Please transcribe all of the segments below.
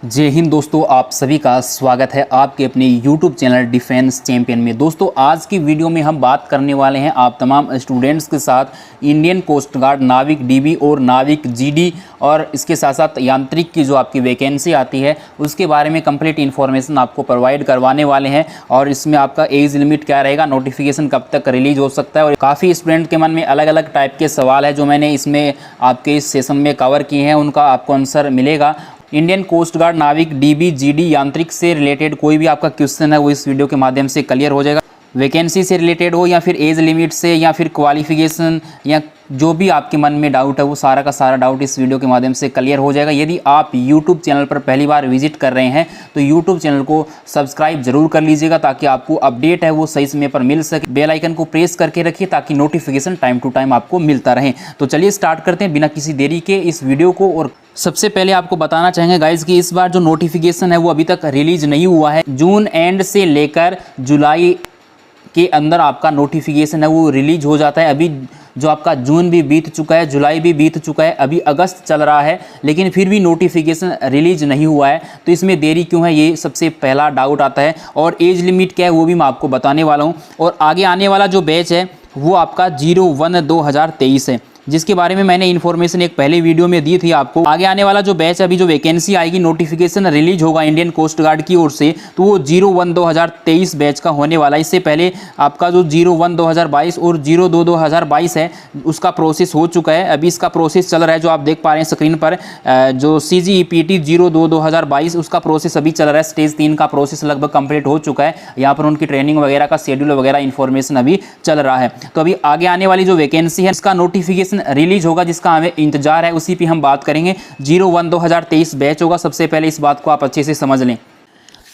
जय हिंद दोस्तों, आप सभी का स्वागत है आपके अपने YouTube चैनल डिफेंस चैंपियन में। दोस्तों आज की वीडियो में हम बात करने वाले हैं आप तमाम स्टूडेंट्स के साथ इंडियन कोस्ट गार्ड नाविक डीबी और नाविक जीडी और इसके साथ साथ यांत्रिक की जो आपकी वैकेंसी आती है उसके बारे में कंप्लीट इन्फॉर्मेशन आपको प्रोवाइड करवाने वाले हैं। और इसमें आपका एज लिमिट क्या रहेगा, नोटिफिकेशन कब तक रिलीज हो सकता है, और काफ़ी स्टूडेंट के मन में अलग अलग टाइप के सवाल है जो मैंने इसमें आपके इस सेशन में कवर किए हैं, उनका आपको आंसर मिलेगा। इंडियन कोस्ट गार्ड नाविक डीबी जीडी यांत्रिक से रिलेटेड कोई भी आपका क्वेश्चन है वो इस वीडियो के माध्यम से क्लियर हो जाएगा। वैकेंसी से रिलेटेड हो या फिर एज लिमिट से या फिर क्वालिफिकेशन या जो भी आपके मन में डाउट है वो सारा का सारा डाउट इस वीडियो के माध्यम से क्लियर हो जाएगा। यदि आप YouTube चैनल पर पहली बार विजिट कर रहे हैं तो YouTube चैनल को सब्सक्राइब जरूर कर लीजिएगा ताकि आपको अपडेट है वो सही समय पर मिल सके। बेल आइकन को प्रेस करके रखिए ताकि नोटिफिकेशन टाइम टू टाइम आपको मिलता रहे। तो चलिए स्टार्ट करते हैं बिना किसी देरी के इस वीडियो को। और सबसे पहले आपको बताना चाहेंगे गाइज कि इस बार जो नोटिफिकेशन है वो अभी तक रिलीज नहीं हुआ है। जून एंड से लेकर जुलाई के अंदर आपका नोटिफिकेशन है वो रिलीज हो जाता है। अभी जो आपका जून भी बीत चुका है, जुलाई भी बीत चुका है, अभी अगस्त चल रहा है, लेकिन फिर भी नोटिफिकेशन रिलीज नहीं हुआ है। तो इसमें देरी क्यों है, ये सबसे पहला डाउट आता है। और एज लिमिट क्या है वो भी मैं आपको बताने वाला हूँ। और आगे आने वाला जो बैच है वो आपका 01/2023 है, जिसके बारे में मैंने इन्फॉर्मेशन एक पहले वीडियो में दी थी आपको। आगे आने वाला जो बैच अभी जो वैकेंसी आएगी, नोटिफिकेशन रिलीज होगा इंडियन कोस्ट गार्ड की ओर से, तो वो 01/2023 बैच का होने वाला है। इससे पहले आपका जो 01/2022 और 02/2022 है उसका प्रोसेस हो चुका है। अभी इसका प्रोसेस चल रहा है, जो आप देख पा रहे हैं स्क्रीन पर, जो CGEPT 02/2022 उसका प्रोसेस अभी चल रहा है। स्टेज 3 का प्रोसेस लगभग कंप्लीट हो चुका है। यहाँ पर उनकी ट्रेनिंग वगैरह का शेड्यूल वगैरह इन्फॉर्मेशन अभी चल रहा है। तो अभी आगे आने वाली जो वैकेंसी है इसका नोटिफिकेशन रिलीज होगा, जिसका हमें इंतजार है, उसी पे हम बात करेंगे। 01/2023 बैच होगा। सबसे पहले इस बात को आप अच्छे से समझ लें।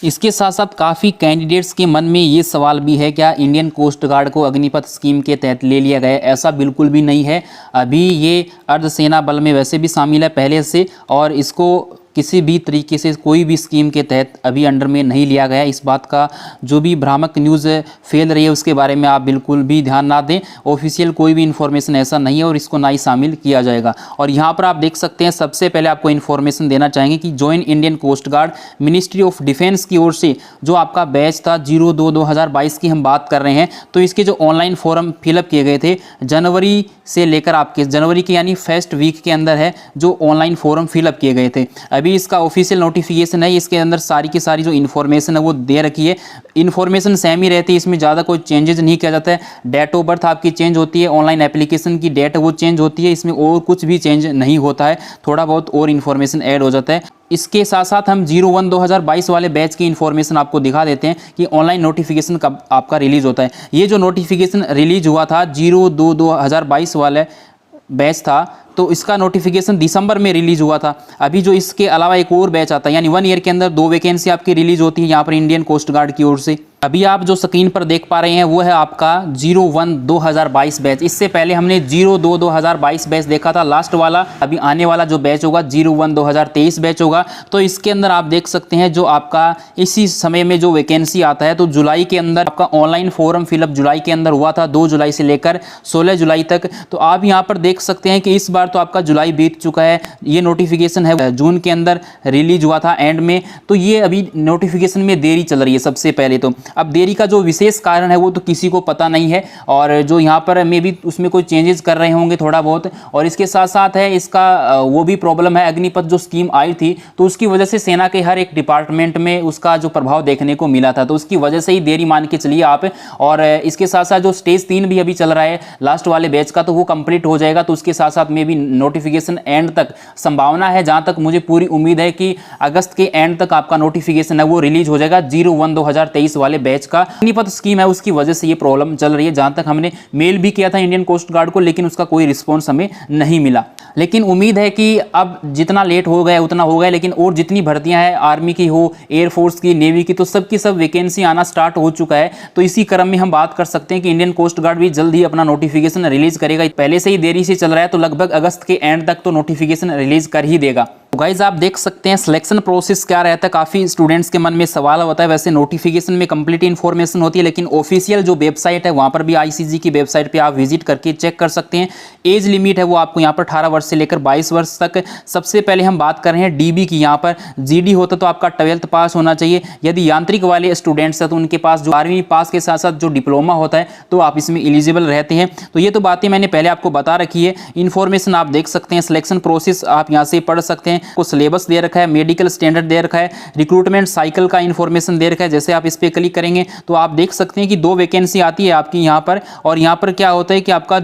इसके साथ साथ काफ़ी कैंडिडेट्स के मन में ये सवाल भी है, क्या इंडियन कोस्ट गार्ड को अग्निपथ स्कीम के तहत ले लिया गया है? ऐसा बिल्कुल भी नहीं है। अभी ये अर्धसेना बल में वैसे भी शामिल है पहले से, और इसको किसी भी तरीके से कोई भी स्कीम के तहत अभी अंडर में नहीं लिया गया। इस बात का जो भी भ्रामक न्यूज़ फैल रही है उसके बारे में आप बिल्कुल भी ध्यान ना दें। ऑफिशियल कोई भी इन्फॉर्मेशन ऐसा नहीं है और इसको ना ही शामिल किया जाएगा। और यहाँ पर आप देख सकते हैं, सबसे पहले आपको इन्फॉर्मेशन देना चाहेंगे कि join Indian Coast Guard Ministry of Defence की ओर से जो आपका बैच था 02/2022 की हम बात कर रहे हैं, तो इसके जो ऑनलाइन फॉर्म फिलअप किए गए थे जनवरी से लेकर आपके जनवरी के यानी फर्स्ट वीक के अंदर है जो ऑनलाइन फॉर्म फिलअप किए गए थे। अभी इसका ऑफिशियल नोटिफिकेशन है, इसके अंदर सारी की सारी जो इन्फॉर्मेशन है वो दे रखी है। इन्फॉर्मेशन सेम ही रहती है, इसमें ज़्यादा कोई चेंजेस नहीं किया जाता है। डेट ऑफ बर्थ आपकी चेंज होती है, ऑनलाइन एप्लीकेशन की डेट वो चेंज होती है, इसमें और कुछ भी चेंज नहीं होता है। थोड़ा बहुत और इन्फॉर्मेशन ऐड हो जाता है। इसके साथ साथ हम 01/2022 वाले बैच की इन्फॉर्मेशन आपको दिखा देते हैं कि ऑनलाइन नोटिफिकेशन कब आपका रिलीज होता है। ये जो नोटिफिकेशन रिलीज हुआ था 02/2022 वाले बैच था, तो इसका नोटिफिकेशन दिसंबर में रिलीज हुआ था। अभी जो इसके अलावा एक और बैच आता है, यानी 1 ईयर के अंदर 2 वैकेंसी आपकी रिलीज होती है यहाँ पर इंडियन कोस्ट गार्ड की ओर से। अभी आप जो स्क्रीन पर देख पा रहे हैं वो है आपका 01/2022 बैच। इससे पहले हमने 02/2022 बैच देखा था लास्ट वाला। अभी आने वाला जो बैच होगा 01/2023 बैच होगा। तो इसके अंदर आप देख सकते हैं जो आपका इसी समय में जो वैकेंसी आता है, तो जुलाई के अंदर आपका ऑनलाइन फॉर्म फिलअप जुलाई के अंदर हुआ था, 2 जुलाई से लेकर 16 जुलाई तक। तो आप यहाँ पर देख सकते हैं कि इस बार तो आपका जुलाई बीत चुका है। ये नोटिफिकेशन है जून के अंदर रिलीज हुआ था एंड में, तो ये अभी नोटिफिकेशन में देरी चल रही है। सबसे पहले तो अब देरी का जो विशेष कारण है वो तो किसी को पता नहीं है, और जो यहाँ पर मे भी उसमें कोई चेंजेस कर रहे होंगे थोड़ा बहुत। और इसके साथ साथ है इसका वो भी प्रॉब्लम है, अग्निपथ जो स्कीम आई थी तो उसकी वजह से सेना के हर एक डिपार्टमेंट में उसका जो प्रभाव देखने को मिला था, तो उसकी वजह से ही देरी मान के चलिए आप। और इसके साथ साथ जो स्टेज 3 भी अभी चल रहा है लास्ट वाले बैच का, तो वो कंप्लीट हो जाएगा। तो उसके साथ साथ में भी नोटिफिकेशन एंड तक संभावना है, जहाँ तक मुझे पूरी उम्मीद है कि अगस्त के एंड तक आपका नोटिफिकेशन है वो रिलीज हो जाएगा 01/2023 वाले बैच का। अग्निपथ स्कीम है उसकी वजह से ये प्रॉब्लम चल रही है। जहां तक हमने मेल भी किया था इंडियन कोस्ट गार्ड को, लेकिन उसका कोई रिस्पॉन्स हमें नहीं मिला। लेकिन उम्मीद है कि अब जितना लेट हो गया उतना हो गया, लेकिन और जितनी भर्तियां हैं आर्मी की हो, एयरफोर्स की, नेवी की, तो सब की सब वैकेंसी आना स्टार्ट हो चुका है। तो इसी क्रम में हम बात कर सकते हैं कि इंडियन कोस्ट गार्ड भी जल्द ही अपना नोटिफिकेशन रिलीज करेगा। पहले से ही देरी से चल रहा है, तो लगभग अगस्त के एंड तक तो नोटिफिकेशन रिलीज कर ही देगा। तो गाइज आप देख सकते हैं सिलेक्शन प्रोसेस क्या रहता है, काफ़ी स्टूडेंट्स के मन में सवाल होता है। वैसे नोटिफिकेशन में कंप्लीट इन्फॉर्मेशन होती है, लेकिन ऑफिशियल जो वेबसाइट है वहाँ पर भी आईसीजी की वेबसाइट पे आप विजिट करके चेक कर सकते हैं। एज लिमिट है वो आपको यहाँ पर 18 वर्ष से लेकर 22 वर्ष तक। सबसे पहले हम बात कर रहे हैं डीबी की। यहाँ पर जीडी होता तो आपका 12th पास होना चाहिए। यदि यांत्रिक वाले स्टूडेंट्स हैं तो उनके पास जो 12वीं पास के साथ साथ जो डिप्लोमा होता है तो आप इसमें एलिजिबल रहते हैं। तो ये तो बातें मैंने पहले आपको बता रखी है। इन्फॉर्मेशन आप देख सकते हैं, सिलेक्शन प्रोसेस आप यहाँ से पढ़ सकते हैं। को सिलेबस दे रखा है, मेडिकल स्टैंडर्ड दे रखा है, रिक्रूटमेंट साइकिल का इन्फॉर्मेशन दे रखा है। जैसे आप इस पर क्लिक करेंगे तो आप देख सकते हैं कि 2 वैकेंसी आती है आपकी यहाँ पर। और यहाँ पर क्या होता है कि आपका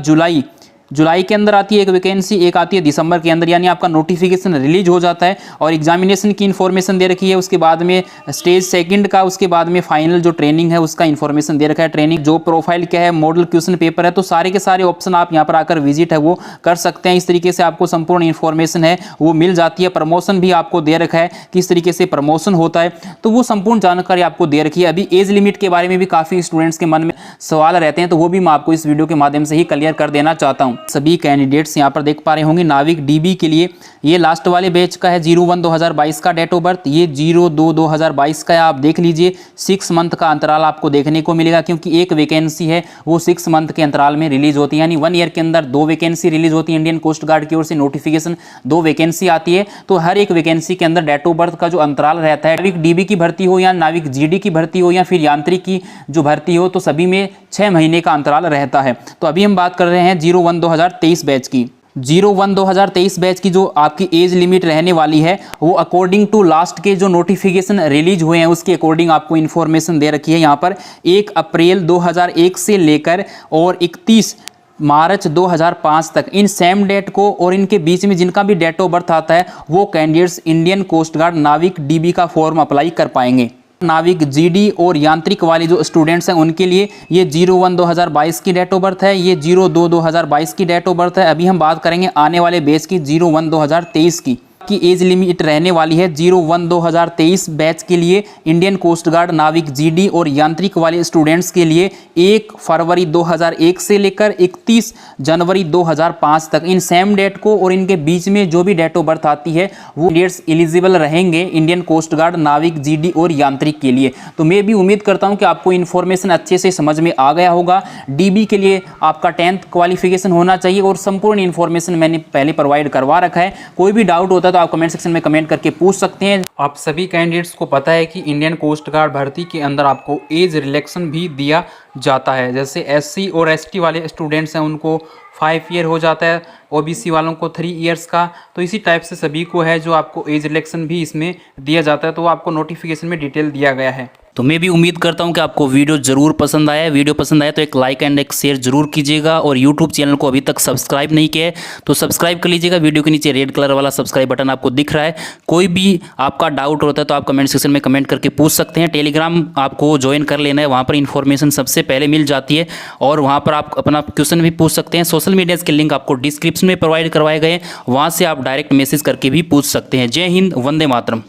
जुलाई के अंदर आती है एक वैकेंसी, एक आती है दिसंबर के अंदर, यानी आपका नोटिफिकेशन रिलीज हो जाता है। और एग्जामिनेशन की इन्फॉर्मेशन दे रखी है, उसके बाद में स्टेज सेकंड का, उसके बाद में फाइनल जो ट्रेनिंग है उसका इन्फॉर्मेशन दे रखा है। ट्रेनिंग जो प्रोफाइल क्या है, मॉडल क्वेश्चन पेपर है, तो सारे के सारे ऑप्शन आप यहाँ पर आकर विजिट है वो कर सकते हैं। इस तरीके से आपको संपूर्ण इन्फॉर्मेशन है वो मिल जाती है। प्रमोशन भी आपको दे रखा है, किस तरीके से प्रमोशन होता है, तो वो संपूर्ण जानकारी आपको दे रखी है। अभी एज लिमिट के बारे में भी काफ़ी स्टूडेंट्स के मन में सवाल रहते हैं, तो वो भी मैं आपको इस वीडियो के माध्यम से ही क्लियर कर देना चाहता हूँ। सभी कैंडिडेट्स यहाँ पर देख पा रहे होंगे नाविक डीबी के लिए ये लास्ट वाले बैच का है 01/2022 का डेट ऑफ बर्थ, ये 02/2022 का है। आप देख लीजिए 6 मंथ का अंतराल आपको देखने को मिलेगा, क्योंकि एक वैकेंसी है वो 6 मंथ के अंतराल में रिलीज होती है, यानी 1 ईयर के अंदर 2 वैकेंसी रिलीज होती है। इंडियन कोस्ट गार्ड की ओर से नोटिफिकेशन 2 वैकेंसी आती है, तो हर एक वैकेंसी के अंदर डेट ऑफ बर्थ का जो अंतराल रहता है, नाविक डीबी की भर्ती हो या नाविक जीडी की भर्ती हो या फिर यांत्रिक की जो भर्ती हो, तो सभी में 6 महीने का अंतराल रहता है। तो अभी हम बात कर रहे हैं 01/2023 बैच की। 01/2023 बैच की जो आपकी एज लिमिट रहने वाली है वो अकॉर्डिंग टू लास्ट के जो नोटिफिकेशन रिलीज हुए हैं उसके अकॉर्डिंग आपको इन्फॉर्मेशन दे रखी है। यहाँ पर 1 अप्रैल 2001 से लेकर और 31 मार्च 2005 तक, इन सेम डेट को और इनके बीच में जिनका भी डेट ऑफ बर्थ आता है वो कैंडिडेट्स इंडियन कोस्ट गार्ड नाविक डीबी का फॉर्म अप्लाई कर पाएंगे। नाविक जीडी और यांत्रिक वाले जो स्टूडेंट्स हैं उनके लिए ये 01/2022 की डेट ऑफ बर्थ है, ये 02/2022 की डेट ऑफ बर्थ है। अभी हम बात करेंगे आने वाले बैच की 01/2023 की एज लिमिट रहने वाली है 01/2023 बैच के लिए इंडियन कोस्ट गार्ड नाविक जीडी और यांत्रिक वाले स्टूडेंट्स के लिए 1 फरवरी 2001 से लेकर 31 जनवरी 2005 तक, इन सेम डेट को और इनके बीच में जो भी डेट ऑफ बर्थ आती है वो डेट्स एलिजिबल रहेंगे इंडियन कोस्ट गार्ड नाविक जीडी और यांत्रिक के लिए। तो मैं भी उम्मीद करता हूं कि आपको इन्फॉर्मेशन अच्छे से समझ में आ गया होगा। डीबी के लिए आपका 10th क्वालिफिकेशन होना चाहिए और संपूर्ण इन्फॉर्मेशन मैंने पहले प्रोवाइड करवा रखा है। कोई भी डाउट होता है तो आप कमेंट सेक्शन में कमेंट करके पूछ सकते हैं। आप सभी कैंडिडेट्स को पता है कि इंडियन कोस्ट गार्ड भर्ती के अंदर आपको एज रिलैक्सेशन भी दिया जाता है। जैसे एससी और एसटी वाले स्टूडेंट्स हैं उनको 5 ईयर हो जाता है, ओबीसी वालों को 3 इयर्स का, तो इसी टाइप से सभी को है जो आपको एज रिलैक्सेशन भी इसमें दिया जाता है। तो आपको नोटिफिकेशन में डिटेल दिया गया है। तो मैं भी उम्मीद करता हूं कि आपको वीडियो जरूर पसंद आया है। वीडियो पसंद आया तो एक लाइक एंड एक शेयर जरूर कीजिएगा, और यूट्यूब चैनल को अभी तक सब्सक्राइब नहीं किया है तो सब्सक्राइब कर लीजिएगा। वीडियो के नीचे रेड कलर वाला सब्सक्राइब बटन आपको दिख रहा है। कोई भी आपका डाउट होता है तो आप कमेंट सेक्शन में कमेंट करके पूछ सकते हैं। टेलीग्राम आपको ज्वाइन कर लेना है, वहाँ पर इन्फॉर्मेशन सबसे पहले मिल जाती है और वहाँ पर आप अपना क्वेश्चन भी पूछ सकते हैं। सोशल मीडिया के लिंक आपको डिस्क्रिप्शन में प्रोवाइड करवाए गए, वहाँ से आप डायरेक्ट मैसेज करके भी पूछ सकते हैं। जय हिंद, वंदे मातरम।